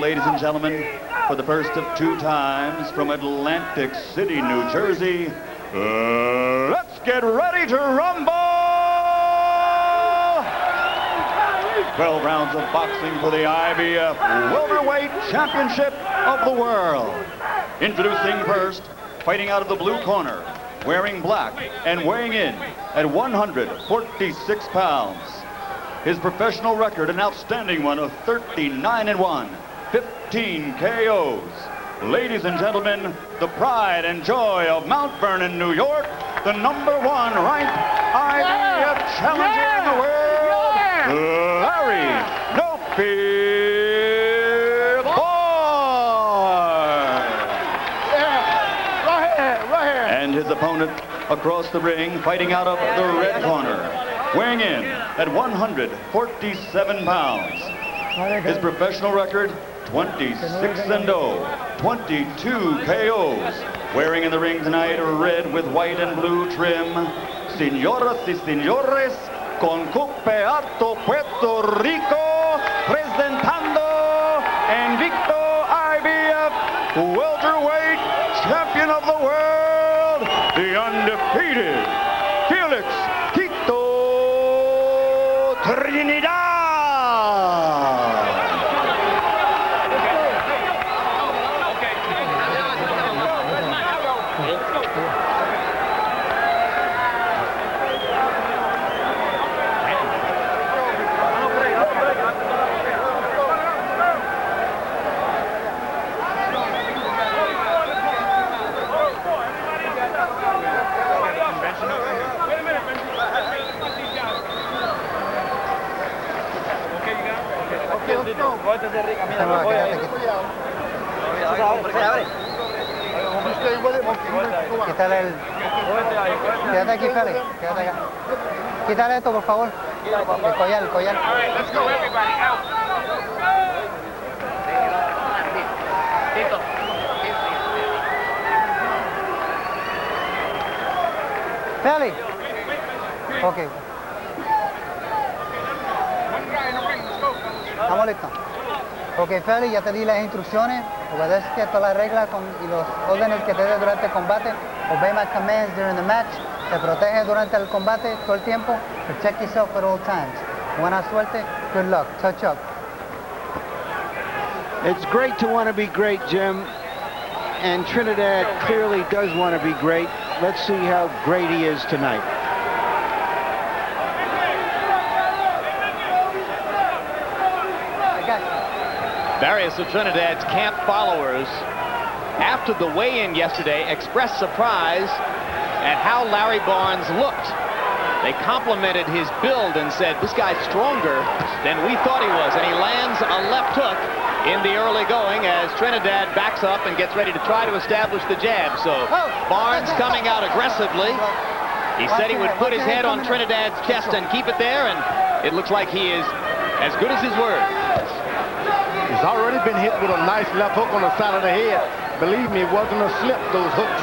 ladies and gentlemen, for the first of 2 times from Atlantic City, New Jersey, let's get ready to rumble! 12 rounds of boxing for the IBF Welterweight Championship of the World. Introducing first, fighting out of the blue corner, wearing black and weighing in at 146 pounds. His professional record, an outstanding one of 39-1, 15 KOs. Ladies and gentlemen, the pride and joy of Mount Vernon, New York, the #1 ranked IBF challenger in the world, Larry "Noppy" Barnes. Right here. And his opponent across the ring, fighting out of the red corner, weighing in at 147 pounds. His professional record, 26-0, 22 KOs. Wearing in the ring tonight, red with white and blue trim. Señoras y señores, con Cupe Alto Puerto Rico, presentando invicto IBF welterweight champion of the world, the undefeated Felix Trinidad. Quédate aquí, Félix. Quédate acá. Quítale esto, por favor. El collar. Let's go, everybody, out. Félix. Ok. Estamos listos. Ok, Félix, ya te di las instrucciones. Obedece todas las reglas y los órdenes que te dé durante el combate. Obey my commands during the match. Te protege durante el combate todo el tiempo. Protect yourself at all times. Buena suerte. Good luck. Touch up. It's great to want to be great, Jim. And Trinidad clearly does want to be great. Let's see how great he is tonight. Various of Trinidad's camp followers, after the weigh-in yesterday, expressed surprise at how Larry Barnes looked. They complimented his build and said, this guy's stronger than we thought he was. And he lands a left hook in the early going as Trinidad backs up and gets ready to try to establish the jab. So Barnes coming out aggressively. He said he would put his head on Trinidad's chest and keep it there, and it looks like he is as good as his word. He's already been hit with a nice left hook on the side of the head. Believe me, it wasn't a slip, those hooks.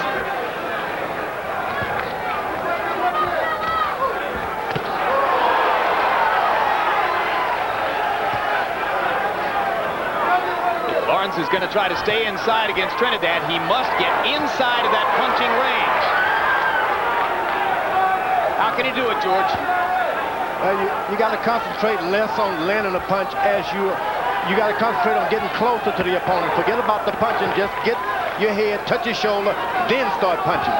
Barnes is going to try to stay inside against Trinidad. He must get inside of that punching range. How can he do it, George? Well, you got to concentrate less on landing a punch as you got to concentrate on getting closer to the opponent. Forget about the punching. Just get your head, touch your shoulder, then start punching.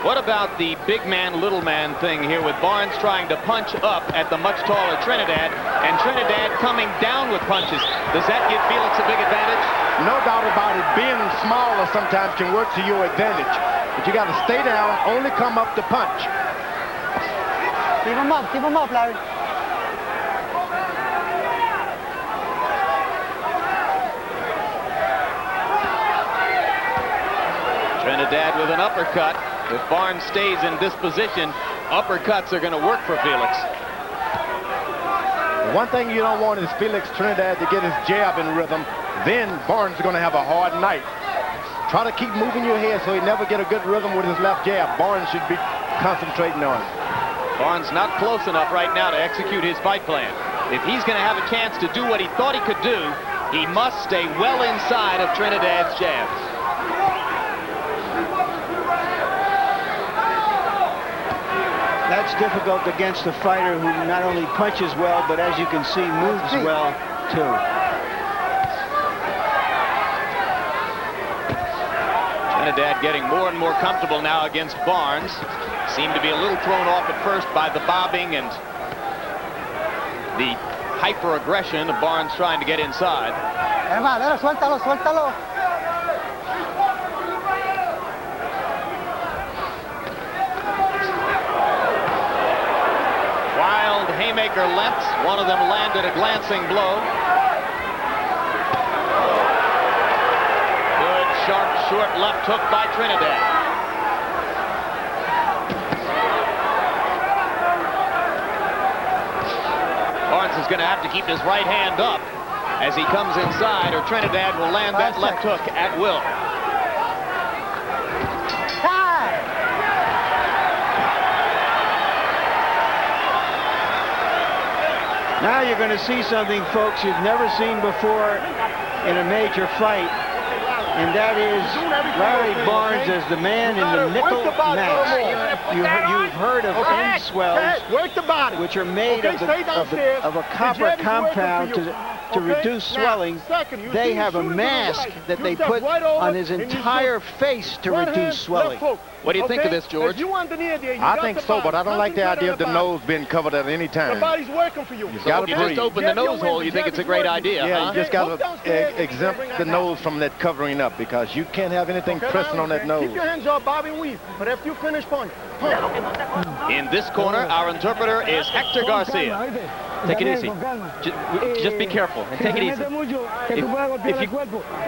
What about the big man, little man thing here with Barnes trying to punch up at the much taller Trinidad and Trinidad coming down with punches? Does that give Felix a big advantage? No doubt about it. Being smaller sometimes can work to your advantage. But you got to stay down, only come up to punch. Keep him up, Larry. Trinidad with an uppercut. If Barnes stays in this position, uppercuts are going to work for Felix. One thing you don't want is Felix Trinidad to get his jab in rhythm. Then Barnes is going to have a hard night. Try to keep moving your head so he never get a good rhythm with his left jab. Barnes should be concentrating on it. Barnes not close enough right now to execute his fight plan. If he's going to have a chance to do what he thought he could do, He must stay well inside of Trinidad's jabs. That's difficult against a fighter who not only punches well, but as you can see, moves well, too. Trinidad getting more and more comfortable now against Barnes. Seemed to be a little thrown off at first by the bobbing and the hyper-aggression of Barnes trying to get inside. Hermano, suéltalo, suéltalo. Wild haymaker lefts. One of them landed a glancing blow. Good, sharp, short left hook by Trinidad. Barnes is going to have to keep his right hand up as he comes inside, or Trinidad will land that left hook at will. Now you're going to see something, folks, you've never seen before in a major fight, and that is Larry Barnes as the man in the nickel match. You've heard of end swells, which are made of a copper compound to reduce swelling. They have a mask that they put on his entire face to reduce swelling. What do you think of this, George? I think so, but I don't like the idea of the nose being covered at any time. You just open the nose hole, you think it's a great idea, Yeah, huh? you just got to exempt the nose from that covering up, because you can't have anything pressing on that nose. Keep your hands up, Bobby, weave. But if you finish, punch. In this corner, our interpreter is Hector Garcia. Take it easy. Just be careful and take it easy. If you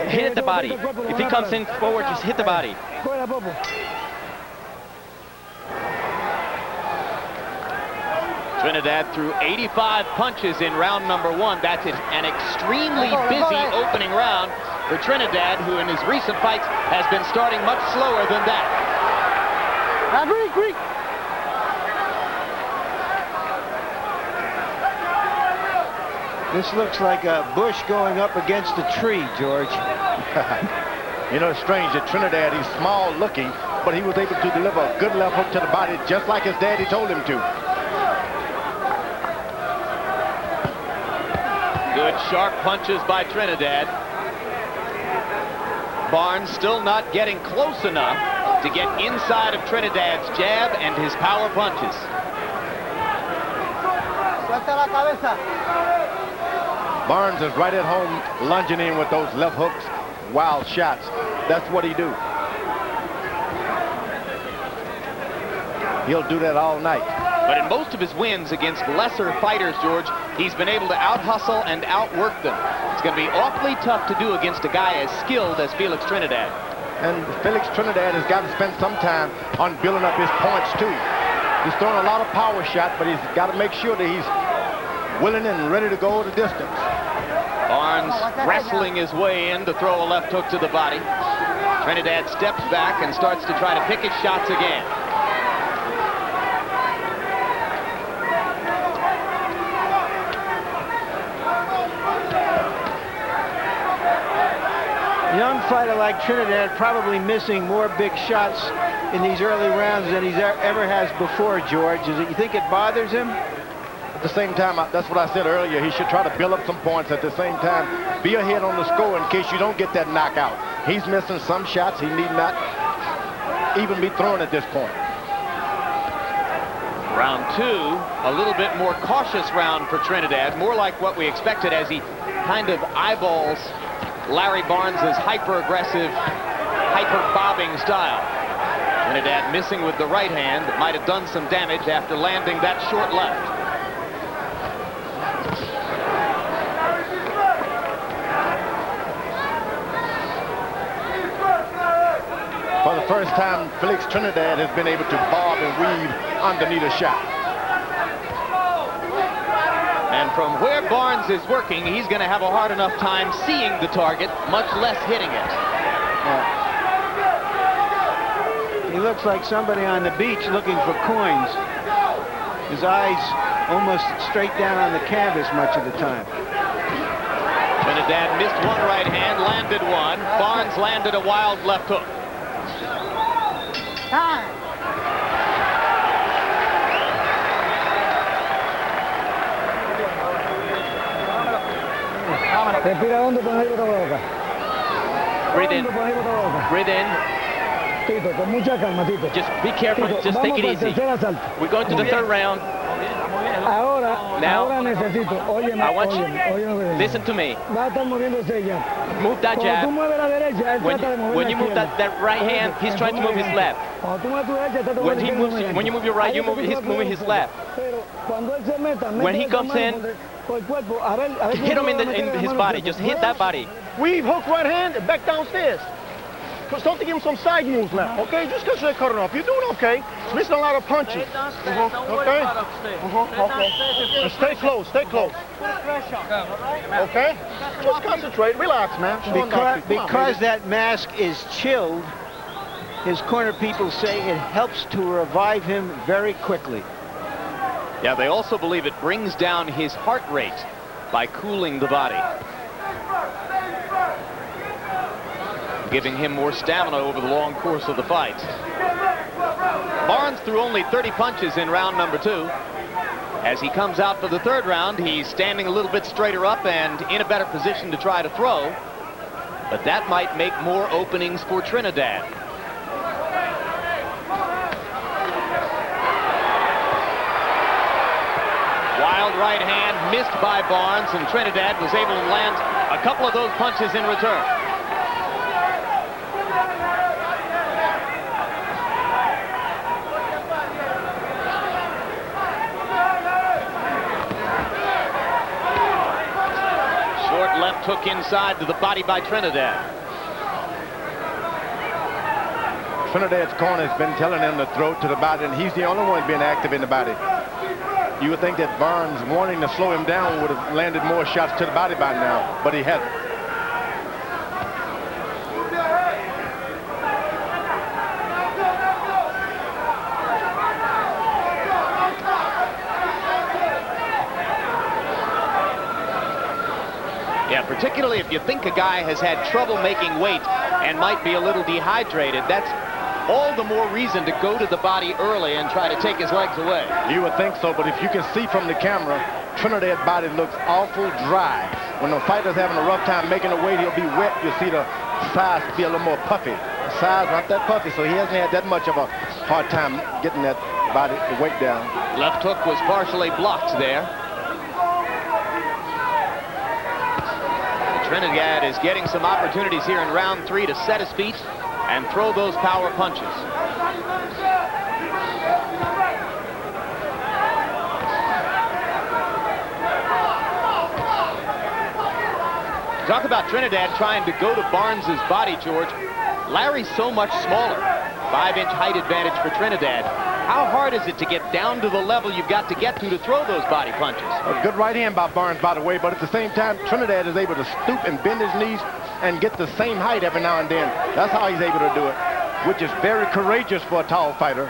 hit at the body, if he comes in forward, just hit the body. Trinidad threw 85 punches in round number 1. That's an extremely busy opening round for Trinidad, who in his recent fights has been starting much slower than that. This looks like a bush going up against a tree, George. You know, it's strange that Trinidad, he's small looking, but he was able to deliver a good left hook to the body just like his daddy told him to. Good sharp punches by Trinidad. Barnes still not getting close enough to get inside of Trinidad's jab and his power punches. Barnes is right at home lunging in with those left hooks, wild shots. That's what he do. He'll do that all night. But in most of his wins against lesser fighters, George, he's been able to out-hustle and outwork them. It's going to be awfully tough to do against a guy as skilled as Felix Trinidad. And Felix Trinidad has got to spend some time on building up his points, too. He's throwing a lot of power shots, but he's got to make sure that he's willing and ready to go the distance. Barnes wrestling his way in to throw a left hook to the body. Trinidad steps back and starts to try to pick his shots again. A young fighter like Trinidad probably missing more big shots in these early rounds than he's ever has before, George. You think it bothers him? At the same time, that's what I said earlier. He should try to build up some points. At the same time, be ahead on the score in case you don't get that knockout. He's missing some shots he need not even be throwing at this point. Round 2, a little bit more cautious round for Trinidad, more like what we expected as he kind of eyeballs Larry Barnes' hyper-aggressive, hyper-bobbing style. Trinidad missing with the right hand that might have done some damage after landing that short left. For the first time, Felix Trinidad has been able to bob and weave underneath a shot. And from where Barnes is working, he's going to have a hard enough time seeing the target, much less hitting it. He looks like somebody on the beach looking for coins. His eyes almost straight down on the canvas much of the time. Trinidad missed one right hand, landed one. Barnes landed a wild left hook. Time. Respira hondo, pon ahí boca a boca. Breathe in. Pon ahí boca a boca. Breathe in. Tito, con mucha calma, Tito. Just be careful. Tito, Just take it vamos para el easy. tercer asalto. We're going to the third round. Now, Ahora necesito, óyeme, I want you, óyeme. listen to me. Va a estar moviéndose ya. Move that Cuando tú jab. mueves la derecha, él trata de mover When la you move izquierda. that right hand, he's trying to move his left. Cuando tú mueves tu derecha, trata de When mover he la moves, izquierda. when you move your right, Ahí es que he's tú moving his left. Pero cuando él se meta, When he mete esa comes mano in, por el cuerpo, a ver hit him in his body. Just hit that body. Weave, hook right hand, and back downstairs. Start to give him some side moves now, okay? Just because they're cutting off. You're doing okay. Missing a lot of punches. Okay? Okay. And stay close, stay close. Okay? Just concentrate. Relax, man. Because that mask is chilled, his corner people say it helps to revive him very quickly. Yeah, they also believe it brings down his heart rate by cooling the body, giving him more stamina over the long course of the fight. Barnes threw only 30 punches in round number 2. As he comes out for the third round, he's standing a little bit straighter up and in a better position to try to throw. But that might make more openings for Trinidad. Wild right hand missed by Barnes, and Trinidad was able to land a couple of those punches in return. Short left hook inside to the body by Trinidad. Trinidad's corner has been telling him to throw to the body, and he's the only one being active in the body. You would think that Barnes, wanting to slow him down, would have landed more shots to the body by now, but he hasn't. Yeah, particularly if you think a guy has had trouble making weight and might be a little dehydrated, that's all the more reason to go to the body early and try to take his legs away. You would think so, but if you can see from the camera, Trinidad's body looks awful dry. When the fighter's having a rough time making a weight, he'll be wet. You'll see the sides be a little more puffy. The sides aren't that puffy, so he hasn't had that much of a hard time getting that body, the weight down. Left hook was partially blocked there. Trinidad is getting some opportunities here in round 3 to set his feet and throw those power punches. Talk about Trinidad trying to go to Barnes's body, George. Larry's so much smaller. 5-inch height advantage for Trinidad. How hard is it to get down to the level you've got to get to throw those body punches? A good right hand by Barnes, by the way, but at the same time, Trinidad is able to stoop and bend his knees and get the same height every now and then. That's how he's able to do it, which is very courageous for a tall fighter.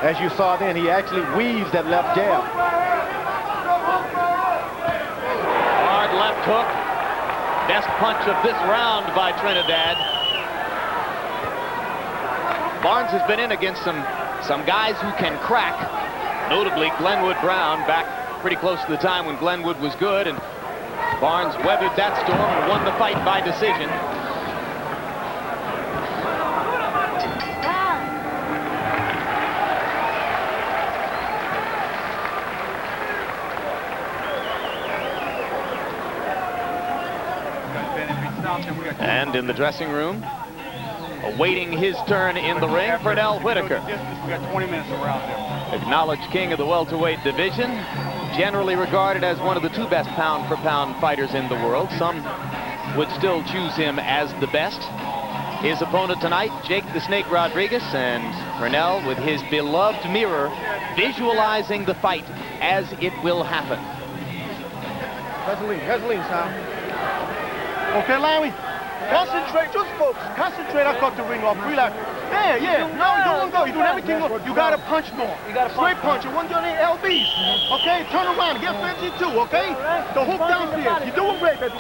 As you saw then, he actually weaves that left jab. Hard left hook. Best punch of this round by Trinidad. Barnes has been in against some guys who can crack, notably Glenwood Brown, back pretty close to the time when Glenwood was good, and Barnes weathered that storm and won the fight by decision. And in the dressing room, awaiting his turn in the ring, Pernell Whitaker. We got 20 minutes around there. Acknowledged king of the welterweight division, generally regarded as one of the 2 best pound-for-pound fighters in the world. Some would still choose him as the best. His opponent tonight, Jake the Snake Rodriguez, and Pernell with his beloved mirror, visualizing the fight as it will happen. Gasoline, Sam. Okay, Larry. Concentrate, just focus. Concentrate, I cut the ring off. Relax. Yeah, yeah. No, you don't go. You're doing everything. You got to punch more. You got to straight punch. You want to do any LBs. Okay, turn around. Get 52, okay? The hook downstairs. You're doing great, baby.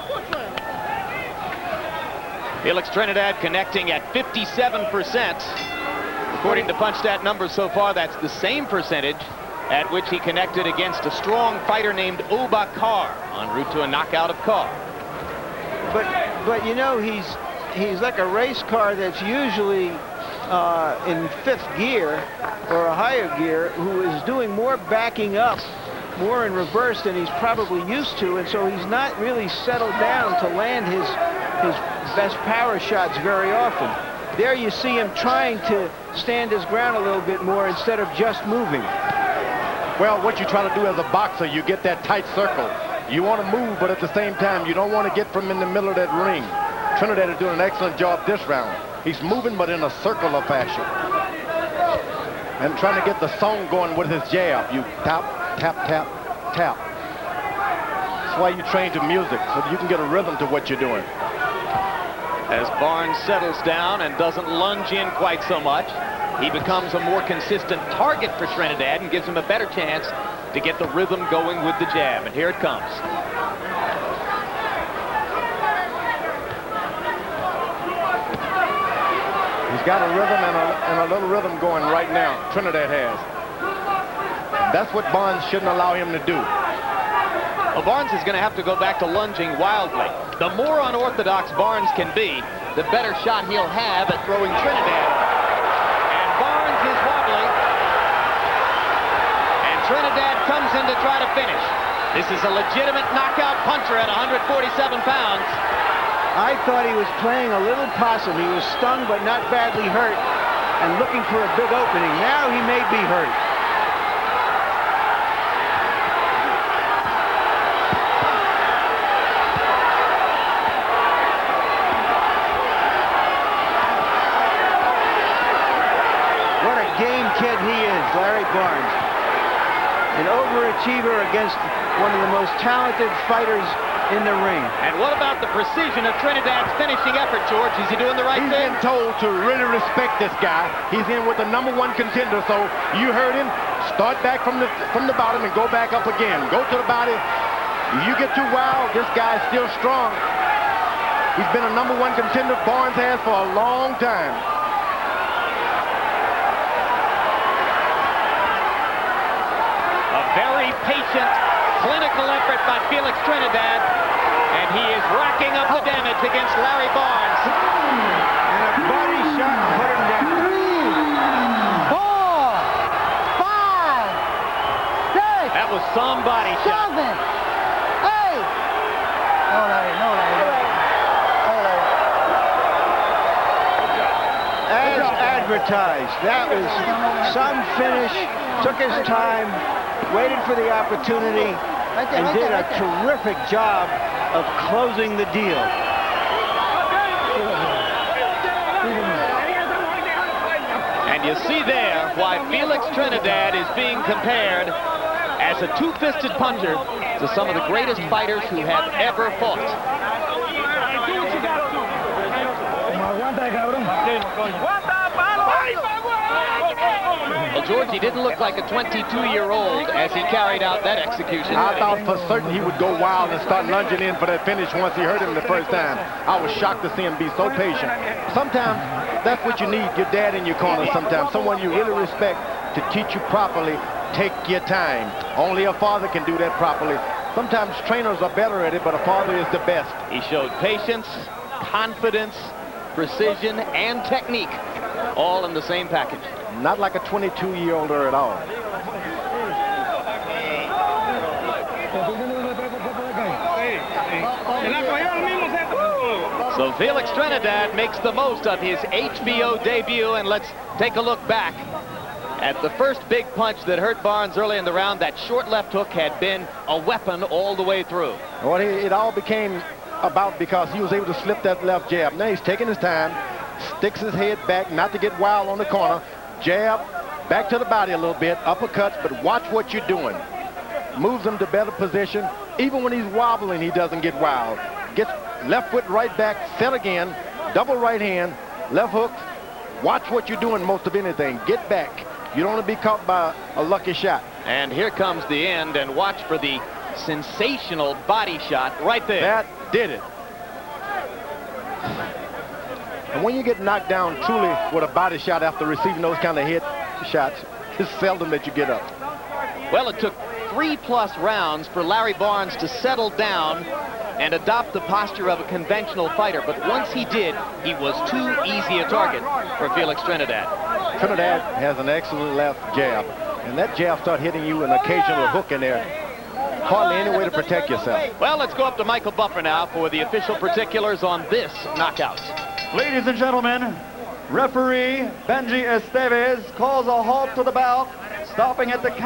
Felix Trinidad connecting at 57%. According to PunchStat numbers so far, that's the same percentage at which he connected against a strong fighter named Uba Carr en route to a knockout of Carr. But you know, he's like a race car that's usually in 5th gear or a higher gear, who is doing more backing up, more in reverse than he's probably used to, and so he's not really settled down to land his best power shots very often. There you see him trying to stand his ground a little bit more instead of just moving. Well, what you try to do as a boxer, you get that tight circle. You want to move, but at the same time, you don't want to get from in the middle of that ring. Trinidad is doing an excellent job this round. He's moving, but in a circular fashion. And trying to get the song going with his jab. You tap, tap, tap, tap. That's why you train to music, so that you can get a rhythm to what you're doing. As Barnes settles down and doesn't lunge in quite so much, he becomes a more consistent target for Trinidad and gives him a better chance to get the rhythm going with the jab. And here it comes. He's got a rhythm and a little rhythm going right now. Trinidad has. That's what Barnes shouldn't allow him to do. Well, Barnes is going to have to go back to lunging wildly. The more unorthodox Barnes can be, the better shot he'll have at throwing Trinidad. And Barnes is wobbly. And Trinidad comes in to try to finish. This is a legitimate knockout puncher at 147 pounds. I thought he was playing a little possum. He was stung but not badly hurt and looking for a big opening. Now he may be hurt. What a game kid he is, Larry Barnes. An overachiever against one of the most talented fighters in the ring. And what about the precision of Trinidad's finishing effort, George? Is he doing the right thing? He's been told to really respect this guy. He's in with the #1 contender, so you heard him. Start back from the bottom and go back up again. Go to the body. If you get too wild, this guy's still strong. He's been a #1 contender, Barnes has, for a long time. A very patient, clinical effort by Felix Trinidad, and he is racking up the damage against Larry Barnes. And a body shot put him down. 3, 4, 5, 6. That was some body shot. 7, 8. No, Larry, no, Larry. Oh, Larry. As advertised, that was some finish, took his time, waited for the opportunity, and did a terrific job of closing the deal. And you see there why Felix Trinidad is being compared as a two-fisted puncher to some of the greatest fighters who have ever fought. Well, George, he didn't look like a 22-year-old as he carried out that execution. I thought for certain he would go wild and start lunging in for that finish once he heard him the first time. I was shocked to see him be so patient. Sometimes that's what you need, your dad in your corner sometimes, someone you really respect to teach you properly. Take your time. Only a father can do that properly. Sometimes trainers are better at it, but a father is the best. He showed patience, confidence, precision, and technique, all in the same package. Not like a 22-year-older at all. So Felix Trinidad makes the most of his HBO debut, and let's take a look back at the first big punch that hurt Barnes early in the round. That short left hook had been a weapon all the way through. Well, it all became about because he was able to slip that left jab. Now he's taking his time, sticks his head back, not to get wild on the corner. Jab, back to the body a little bit, uppercuts, but watch what you're doing. Moves him to better position. Even when he's wobbling, he doesn't get wild. Gets left foot right back, set again, double right hand, left hook, Watch what you're doing most of anything. Get back. You don't want to be caught by a lucky shot. And here comes the end, and watch for the sensational body shot right there. That did it. And when you get knocked down truly with a body shot after receiving those kind of hit shots, it's seldom that you get up. Well, it took 3+ rounds for Larry Barnes to settle down and adopt the posture of a conventional fighter. But once he did, he was too easy a target for Felix Trinidad. Trinidad has an excellent left jab, and that jab start hitting you an occasional hook in there. Hardly any way to protect yourself. Well, let's go up to Michael Buffer now for the official particulars on this knockout. Ladies and gentlemen, referee Benji Estevez calls a halt to the bout, stopping at the count.